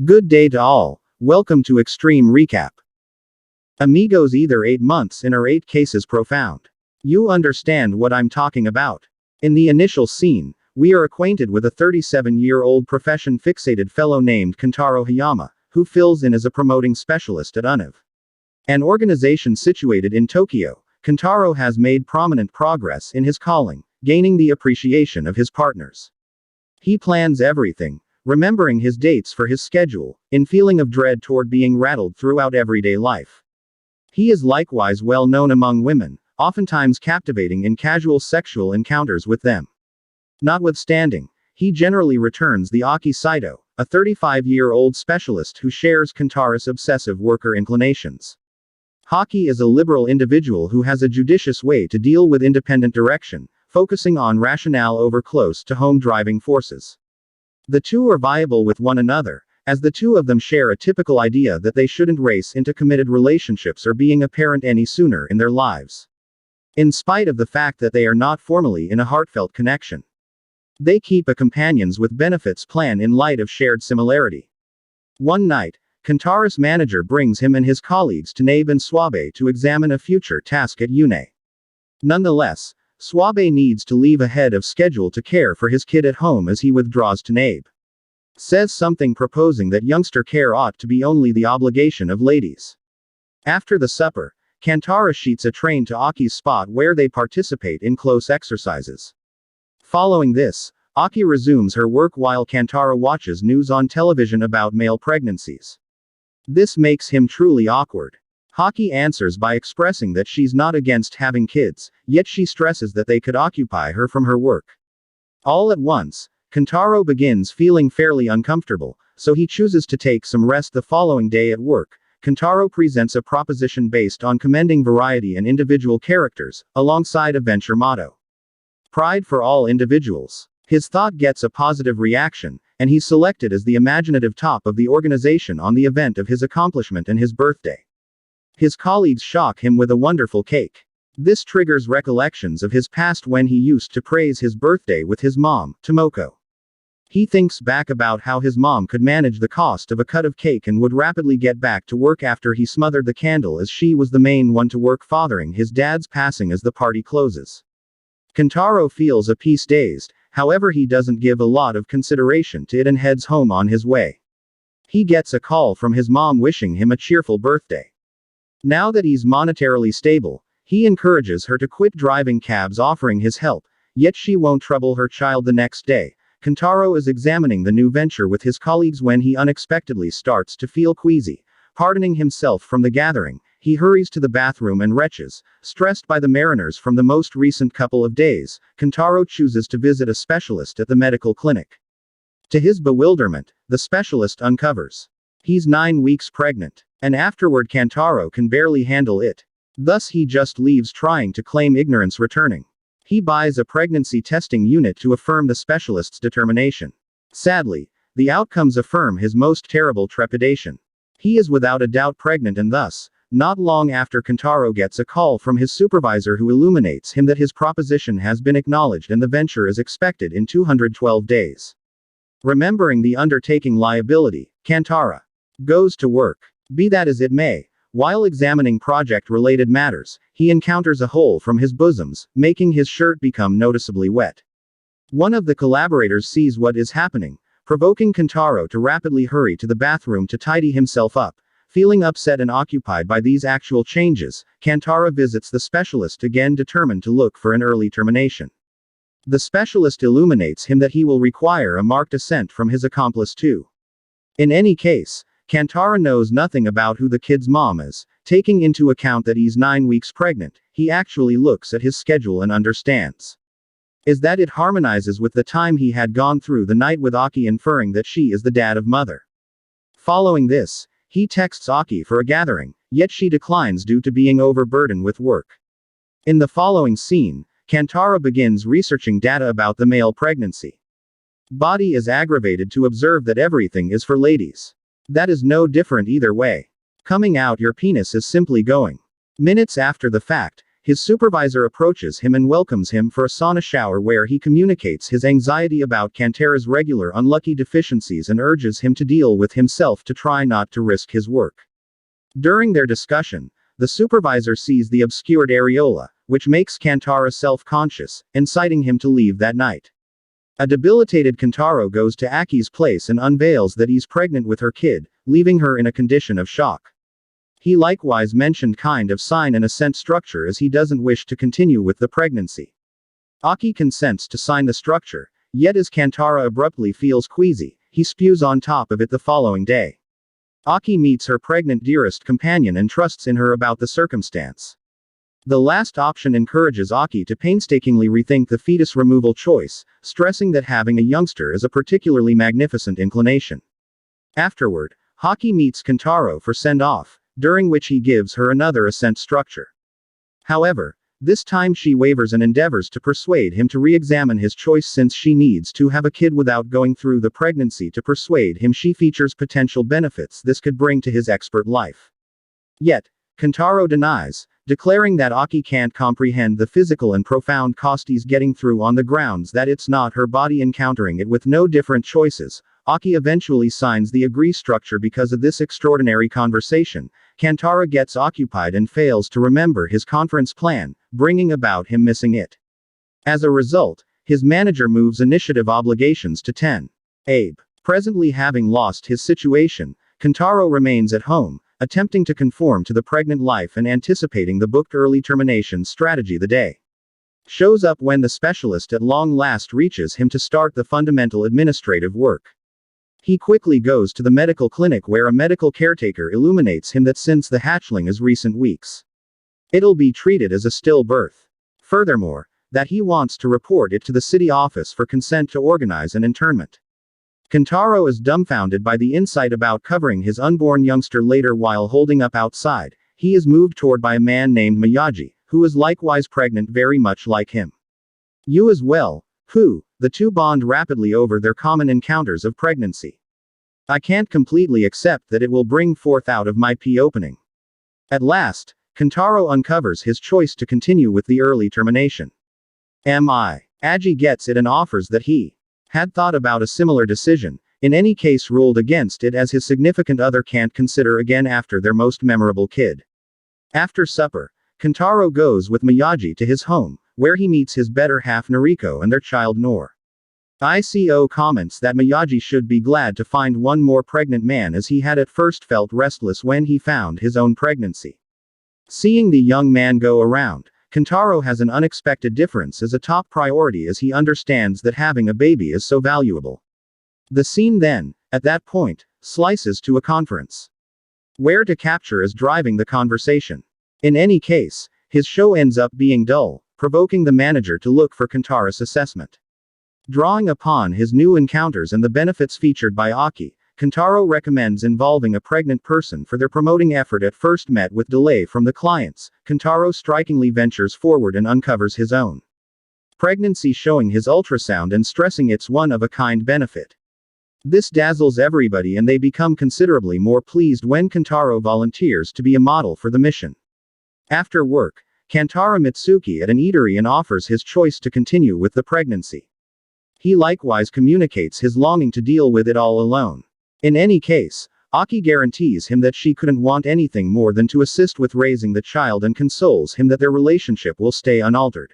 Good day to all. Welcome to Extreme Recap. Amigos, either 8 months in or 8 cases profound. You understand what I'm talking about. In the initial scene, we are acquainted with a 37-year-old profession-fixated fellow named Kentaro Hayama, who fills in as a promoting specialist at UNIV, an organization situated in Tokyo. Kentaro has made prominent progress in his calling, gaining the appreciation of his partners. He plans everything, remembering his dates for his schedule, in feeling of dread toward being rattled throughout everyday life. He is likewise well known among women, oftentimes captivating in casual sexual encounters with them. Notwithstanding, he generally returns the Aki Saito, a 35-year-old specialist who shares Kentaro's obsessive worker inclinations. Haki is a liberal individual who has a judicious way to deal with independent direction, focusing on rationale over close-to-home driving forces. The two are viable with one another, as the two of them share a typical idea that they shouldn't race into committed relationships or being a parent any sooner in their lives, in spite of the fact that they are not formally in a heartfelt connection. They keep a companions with benefits plan in light of shared similarity. One night, Kentaro's manager brings him and his colleagues to Nabe and Swabe to examine a future task at UNE. Nonetheless, Swabe needs to leave ahead of schedule to care for his kid at home as he withdraws to Nabe. Says something proposing that youngster care ought to be only the obligation of ladies. After the supper, Kentaro sheets a train to Aki's spot where they participate in close exercises. Following this, Aki resumes her work while Kentaro watches news on television about male pregnancies. This makes him truly awkward. Haki answers by expressing that she's not against having kids, yet she stresses that they could occupy her from her work. All at once, Kentaro begins feeling fairly uncomfortable, so he chooses to take some rest the following day at work. Kentaro presents a proposition based on commending variety and individual characters, alongside a venture motto: Pride for all individuals. His thought gets a positive reaction, and he's selected as the imaginative top of the organization on the event of his accomplishment and his birthday. His colleagues shock him with a wonderful cake. This triggers recollections of his past when he used to praise his birthday with his mom, Tomoko. He thinks back about how his mom could manage the cost of a cut of cake and would rapidly get back to work after he smothered the candle, as she was the main one to work fathering his dad's passing as the party closes. Kentaro feels a piece dazed, however he doesn't give a lot of consideration to it and heads home on his way. He gets a call from his mom wishing him a cheerful birthday. Now that he's monetarily stable, he encourages her to quit driving cabs, offering his help, yet she won't trouble her child. The next day, Kentaro is examining the new venture with his colleagues when he unexpectedly starts to feel queasy. Pardoning himself from the gathering, he hurries to the bathroom and retches, stressed by the mariners from the most recent couple of days. Kentaro chooses to visit a specialist at the medical clinic. To his bewilderment, the specialist uncovers he's 9 weeks pregnant, and afterward Kentaro can barely handle it. Thus he just leaves, trying to claim ignorance, returning. He buys a pregnancy testing unit to affirm the specialist's determination. Sadly, the outcomes affirm his most terrible trepidation. He is without a doubt pregnant, and thus, not long after, Kentaro gets a call from his supervisor who illuminates him that his proposition has been acknowledged and the venture is expected in 212 days. Remembering the undertaking liability, Kentaro goes to work. Be that as it may, while examining project-related matters, he encounters a hole from his bosoms, making his shirt become noticeably wet. One of the collaborators sees what is happening, provoking Kentaro to rapidly hurry to the bathroom to tidy himself up. Feeling upset and occupied by these actual changes, Kentaro visits the specialist again, determined to look for an early termination. The specialist illuminates him that he will require a marked assent from his accomplice too. In any case, Kentaro knows nothing about who the kid's mom is. Taking into account that he's 9 weeks pregnant, he actually looks at his schedule and understands is that it harmonizes with the time he had gone through the night with Aki, inferring that she is the dad of mother. Following this, he texts Aki for a gathering, yet she declines due to being overburdened with work. In the following scene, Kentaro begins researching data about the male pregnancy body is aggravated to observe that everything is for ladies. That is no different either way. Coming out your penis is simply going. Minutes after the fact, His supervisor approaches him and welcomes him for a sauna shower where he communicates his anxiety about Kantara's regular unlucky deficiencies and urges him to deal with himself to try not to risk his work. During their discussion, the supervisor sees the obscured areola, which makes Kantara self-conscious, inciting him to leave that night. A debilitated Kantaro goes to Aki's place and unveils that he's pregnant with her kid, leaving her in a condition of shock. He likewise mentioned kind of sign and assent structure as he doesn't wish to continue with the pregnancy. Aki consents to sign the structure, yet as Kantara abruptly feels queasy, he spews on top of it the following day. Aki meets her pregnant dearest companion and trusts in her about the circumstance. The last option encourages Aki to painstakingly rethink the fetus removal choice, stressing that having a youngster is a particularly magnificent inclination. Afterward, Aki meets Kantaro for send-off, during which he gives her another assent structure. However, this time she wavers and endeavors to persuade him to re-examine his choice since she needs to have a kid without going through the pregnancy. To persuade him she features potential benefits this could bring to his expert life. Yet, Kantaro denies, declaring that Aki can't comprehend the physical and profound cost he's getting through on the grounds that it's not her body encountering it with no different choices. Aki eventually signs the agree structure because of this extraordinary conversation. Kantara gets occupied and fails to remember his conference plan, bringing about him missing it. As a result, his manager moves initiative obligations to 10. Abe. Presently having lost his situation, Kantaro remains at home, attempting to conform to the pregnant life and anticipating the booked early termination strategy. The day shows up when the specialist at long last reaches him to start the fundamental administrative work. He quickly goes to the medical clinic where a medical caretaker illuminates him that since the hatchling is recent weeks, it'll be treated as a stillbirth. Furthermore, that he wants to report it to the city office for consent to organize an internment. Kantaro is dumbfounded by the insight about covering his unborn youngster later. While holding up outside, he is moved toward by a man named Miyagi, who is likewise pregnant very much like him. You as well, who? The two bond rapidly over their common encounters of pregnancy. I can't completely accept that it will bring forth out of my pee opening. At last, Kantaro uncovers his choice to continue with the early termination. Aji gets it and offers that he had thought about a similar decision, in any case ruled against it as his significant other can't consider again after their most memorable kid. After supper, Kantaro goes with Miyagi to his home, where he meets his better half Noriko and their child Nor. ICO comments that Miyagi should be glad to find one more pregnant man as he had at first felt restless when he found his own pregnancy. Seeing the young man go around, Kantaro has an unexpected difference as a top priority as he understands that having a baby is so valuable. The scene then, at that point, slices to a conference. Where to capture is driving the conversation. In any case, his show ends up being dull, provoking the manager to look for Kantara's assessment. Drawing upon his new encounters and the benefits featured by Aki, Kantaro recommends involving a pregnant person for their promoting effort. At first met with delay from the clients, Kantaro strikingly ventures forward and uncovers his own pregnancy, showing his ultrasound and stressing its one-of-a-kind benefit. This dazzles everybody and they become considerably more pleased when Kantaro volunteers to be a model for the mission. After work, Kantaro Mitsuki at an eatery and offers his choice to continue with the pregnancy. He likewise communicates his longing to deal with it all alone. In any case, Aki guarantees him that she couldn't want anything more than to assist with raising the child and consoles him that their relationship will stay unaltered.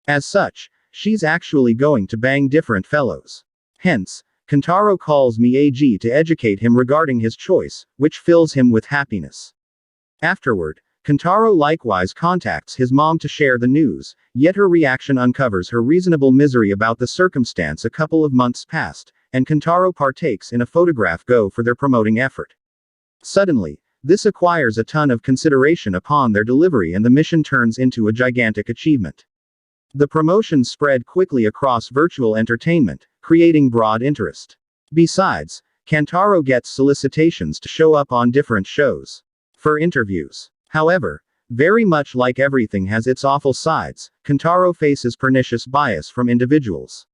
As such, she's actually going to bang different fellows. Hence, Kantaro calls Miyagi to educate him regarding his choice, which fills him with happiness. Afterward, Kantaro likewise contacts his mom to share the news, yet her reaction uncovers her reasonable misery about the circumstance. A couple of months past, and Kantaro partakes in a photograph go for their promoting effort. Suddenly, this acquires a ton of consideration upon their delivery and the mission turns into a gigantic achievement. The promotion spread quickly across virtual entertainment, creating broad interest. Besides, Kantaro gets solicitations to show up on different shows for interviews. However, very much like everything has its awful sides, Kantaro faces pernicious bias from individuals.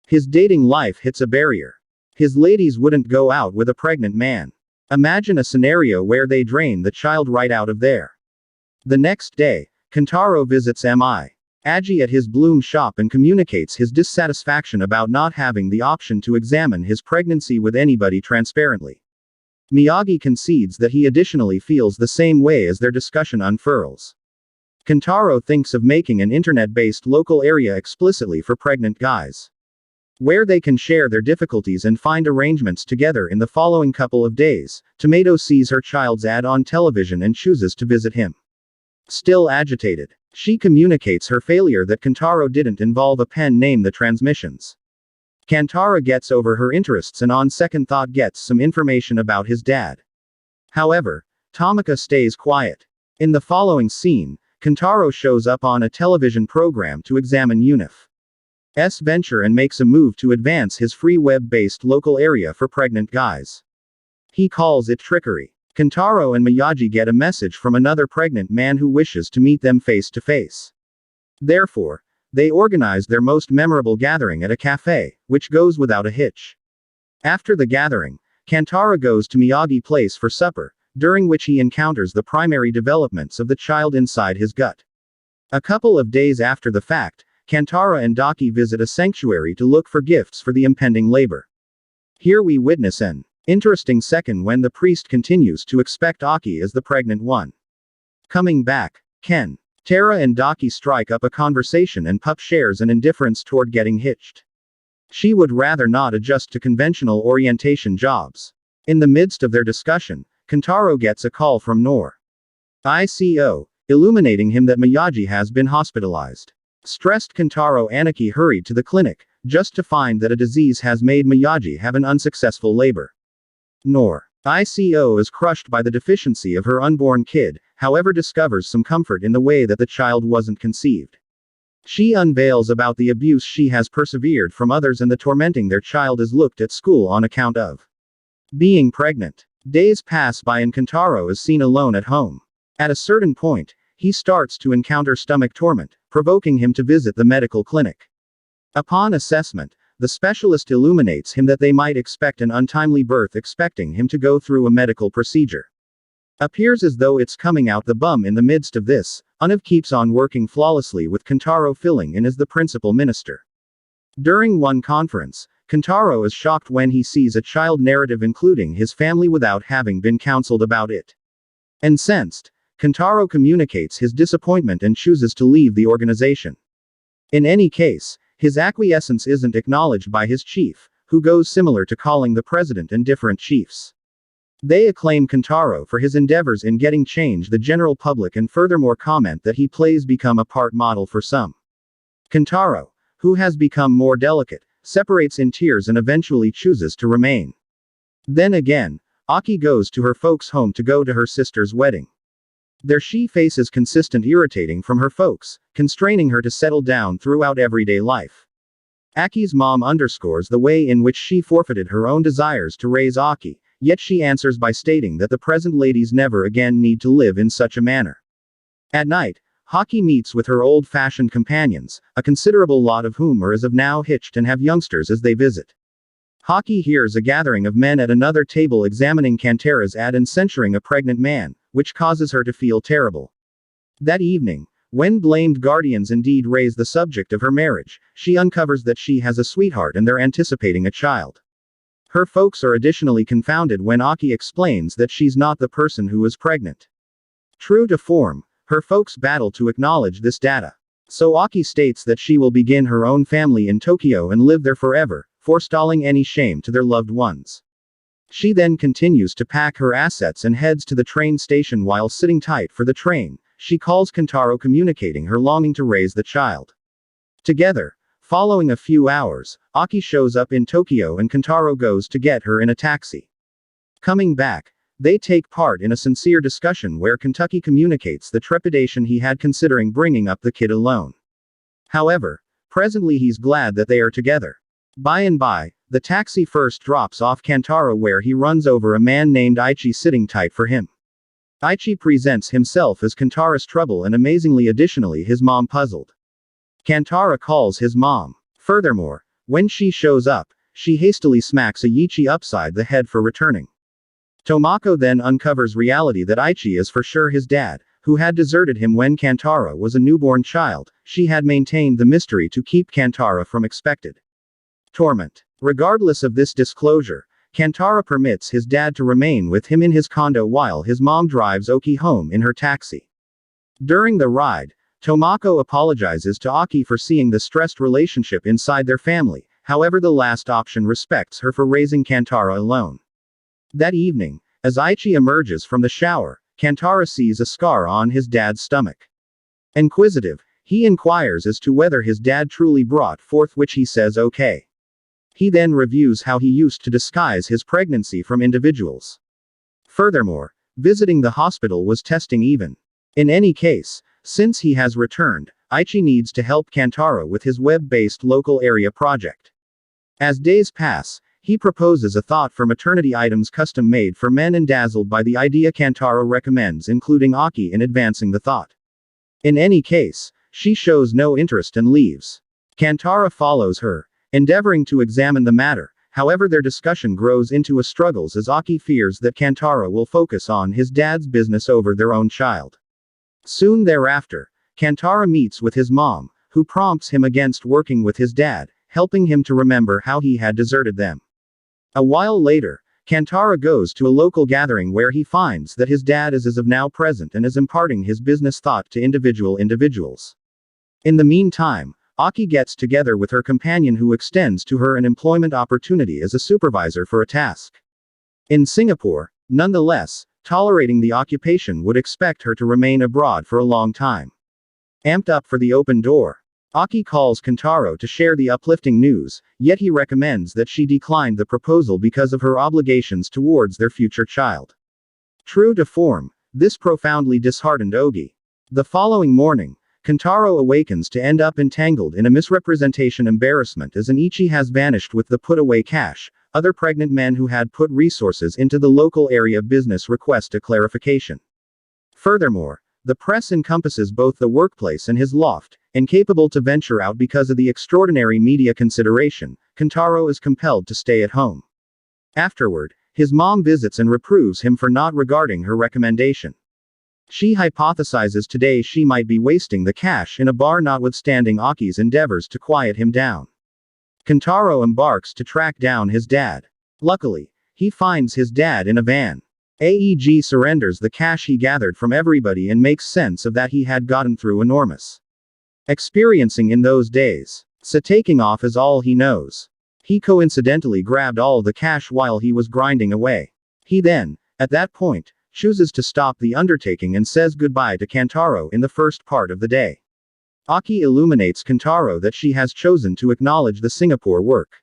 His dating life hits a barrier. His ladies wouldn't go out with a pregnant man. Imagine a scenario where they drain the child right out of there. The next day, Kentaro visits Aji at his bloom shop and communicates his dissatisfaction about not having the option to examine his pregnancy with anybody transparently. Miyagi concedes that he additionally feels the same way as their discussion unfurls. Kentaro thinks of making an internet-based local area explicitly for pregnant guys, where they can share their difficulties and find arrangements together. In the following couple of days, Tomato sees her child's ad on television and chooses to visit him. Still agitated, she communicates her failure that Kentaro didn't involve a pen name the transmissions. Kentaro gets over her interests and on second thought gets some information about his dad. However, Tamika stays quiet. In the following scene, Kentaro shows up on a television program to examine Unif's venture and makes a move to advance his free web-based local area for pregnant guys. He calls it trickery. Kentaro and Miyagi get a message from another pregnant man who wishes to meet them face to face. Therefore, they organize their most memorable gathering at a cafe, which goes without a hitch. After the gathering, Kentaro goes to Miyagi Place for supper, during which he encounters the primary developments of the child inside his gut. A couple of days after the fact, Kentaro and Daki visit a sanctuary to look for gifts for the impending labor. Here we witness an interesting second when the priest continues to expect Aki as the pregnant one. Coming back, Tara and Daki strike up a conversation and Pup shares an indifference toward getting hitched. She would rather not adjust to conventional orientation jobs. In the midst of their discussion, Kentaro gets a call from ICO, illuminating him that Miyagi has been hospitalized. Stressed Kentaro Aniki hurried to the clinic, just to find that a disease has made Miyagi have an unsuccessful labor. ICO is crushed by the deficiency of her unborn kid, however discovers some comfort in the way that the child wasn't conceived. She unveils about the abuse she has persevered from others and the tormenting their child is looked at school on account of being pregnant. Days pass by and Kentaro is seen alone at home. At a certain point, he starts to encounter stomach torment, provoking him to visit the medical clinic. Upon assessment, the specialist illuminates him that they might expect an untimely birth, expecting him to go through a medical procedure. Appears as though it's coming out the bum. In the midst of this, Univ keeps on working flawlessly with Kentaro filling in as the principal minister. During one conference, Kentaro is shocked when he sees a child narrative including his family without having been counseled about it. Incensed, Kentaro communicates his disappointment and chooses to leave the organization. In any case, his acquiescence isn't acknowledged by his chief, who goes similar to calling the president and different chiefs. They acclaim Kentaro for his endeavors in getting change the general public and furthermore comment that he plays become a part model for some. Kentaro, who has become more delicate, separates in tears and eventually chooses to remain. Then again, Aki goes to her folks' home to go to her sister's wedding. There she faces consistent irritating from her folks, constraining her to settle down throughout everyday life. Aki's mom underscores the way in which she forfeited her own desires to raise Aki, yet she answers by stating that the present ladies never again need to live in such a manner. At night, Haki meets with her old-fashioned companions, a considerable lot of whom are as of now hitched and have youngsters as they visit. Haki hears a gathering of men at another table examining Kantara's ad and censuring a pregnant man, which causes her to feel terrible. That evening, when blamed guardians indeed raise the subject of her marriage, she uncovers that she has a sweetheart and they're anticipating a child. Her folks are additionally confounded when Aki explains that she's not the person who is pregnant. True to form, her folks battle to acknowledge this data. So Aki states that she will begin her own family in Tokyo and live there forever, forestalling any shame to their loved ones. She then continues to pack her assets and heads to the train station. While sitting tight for the train, she calls Kentaro, communicating her longing to raise the child. Together, following a few hours, Aki shows up in Tokyo and Kentaro goes to get her in a taxi. Coming back, they take part in a sincere discussion where Kentucky communicates the trepidation he had considering bringing up the kid alone. However, presently he's glad that they are together. By and by, the taxi first drops off Kentaro where he runs over a man named Aichi sitting tight for him. Aichi presents himself as Kentara's trouble and amazingly additionally his mom puzzled. Kentaro calls his mom. Furthermore, when she shows up, she hastily smacks Aichi upside the head for returning. Tomako then uncovers reality that Aichi is for sure his dad, who had deserted him when Kantara was a newborn child. She had maintained the mystery to keep Kantara from expected torment. Regardless of this disclosure, Kantara permits his dad to remain with him in his condo while his mom drives Oki home in her taxi. During the ride, Tomoko apologizes to Aki for seeing the stressed relationship inside their family. However, the last option respects her for raising Kantara alone. That evening, as Aichi emerges from the shower, Kantara sees a scar on his dad's stomach. Inquisitive, he inquires as to whether his dad truly brought forth, which he says okay. He then reviews how he used to disguise his pregnancy from individuals. Furthermore, visiting the hospital was testing even. In any case, since he has returned, Aichi needs to help Kantara with his web-based local area project. As days pass, he proposes a thought for maternity items custom made for men, and dazzled by the idea, Kantara recommends including Aki in advancing the thought. In any case, she shows no interest and leaves. Kantara follows her, endeavoring to examine the matter. However, their discussion grows into a struggle as Aki fears that Kantara will focus on his dad's business over their own child. Soon thereafter, Kantara meets with his mom, who prompts him against working with his dad, helping him to remember how he had deserted them. A while later, Kantara goes to a local gathering where he finds that his dad is as of now present and is imparting his business thought to individuals. In the meantime, Aki gets together with her companion, who extends to her an employment opportunity as a supervisor for a task in Singapore. Nonetheless, tolerating the occupation would expect her to remain abroad for a long time. Amped up for the open door, Aki calls Kantara to share the uplifting news, yet he recommends that she declined the proposal because of her obligations towards their future child. True to form, this profoundly disheartened Ogi. The following morning, Kantara awakens to end up entangled in a misrepresentation embarrassment, as Anichi has vanished with the put-away cash. Other pregnant men who had put resources into the local area business request a clarification. Furthermore, the press encompasses both the workplace and his loft. Incapable to venture out because of the extraordinary media consideration, Kantara is compelled to stay at home. Afterward, his mom visits and reproves him for not regarding her recommendation. She hypothesizes today she might be wasting the cash in a bar, notwithstanding Aki's endeavors to quiet him down. Kantara embarks to track down his dad. Luckily, he finds his dad in a van. AEG surrenders the cash he gathered from everybody and makes sense of that he had gotten through enormous experiencing in those days. So taking off is all he knows. He coincidentally grabbed all the cash while he was grinding away. He then, at that point, chooses to stop the undertaking and says goodbye to Kantara in the first part of the day. Aki illuminates Kantara that she has chosen to acknowledge the Singapore work.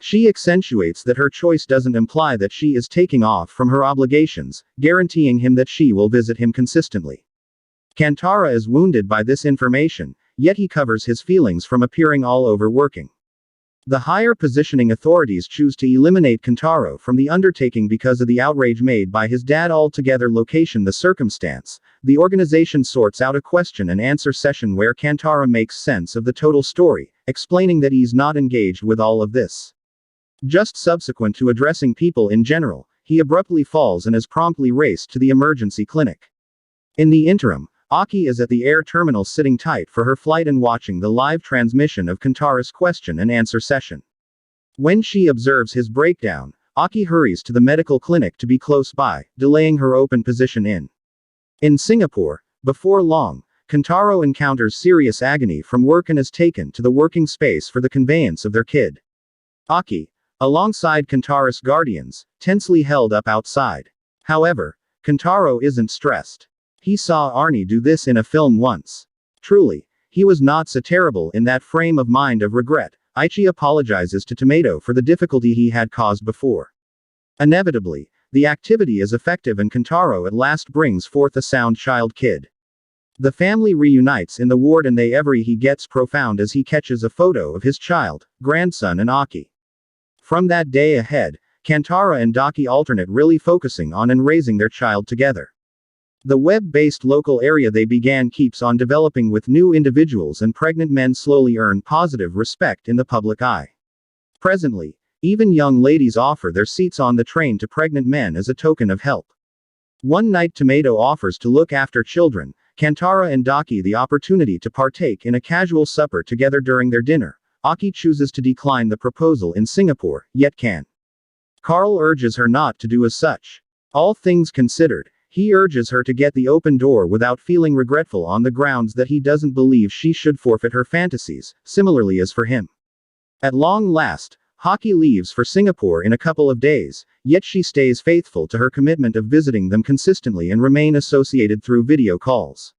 She accentuates that her choice doesn't imply that she is taking off from her obligations, guaranteeing him that she will visit him consistently. Kantara is wounded by this information, yet he covers his feelings from appearing all over working. The higher positioning authorities choose to eliminate Kantara from the undertaking because of the outrage made by his dad. Altogether, location the circumstance, the organization sorts out a question and answer session where Kantara makes sense of the total story, explaining that he's not engaged with all of this. Just subsequent to addressing people in general, he abruptly falls and is promptly raced to the emergency clinic. In the interim, Aki is at the air terminal sitting tight for her flight and watching the live transmission of Kantara's question and answer session. When she observes his breakdown, Aki hurries to the medical clinic to be close by, delaying her open position in Singapore. Before long, Kantara encounters serious agony from work and is taken to the working space for the conveyance of their kid. Aki, alongside Kantara's guardians, tensely held up outside. However, Kantara isn't stressed. He saw Arnie do this in a film once. Truly, he was not so terrible. In that frame of mind of regret, Aichi apologizes to Tomato for the difficulty he had caused before. Inevitably, the activity is effective and Kantara at last brings forth a sound child kid. The family reunites in the ward and he gets profound as he catches a photo of his child, grandson and Aki. From that day ahead, Kantara and Daki alternate, really focusing on and raising their child together. The web-based local area they began keeps on developing with new individuals, and pregnant men slowly earn positive respect in the public eye. Presently, even young ladies offer their seats on the train to pregnant men as a token of help. One night Tomato offers to look after children, Kantara and Daki the opportunity to partake in a casual supper together during their dinner. Aki chooses to decline the proposal in Singapore, yet can. Carl urges her not to do as such. All things considered, he urges her to get the open door without feeling regretful on the grounds that he doesn't believe she should forfeit her fantasies, similarly as for him. At long last, Hockey leaves for Singapore in a couple of days, yet she stays faithful to her commitment of visiting them consistently and remain associated through video calls.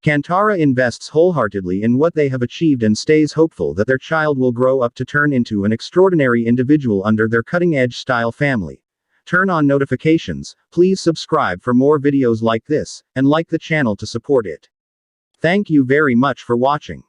Kantara invests wholeheartedly in what they have achieved and stays hopeful that their child will grow up to turn into an extraordinary individual under their cutting-edge style family. Turn on notifications, please subscribe for more videos like this, and like the channel to support it. Thank you very much for watching.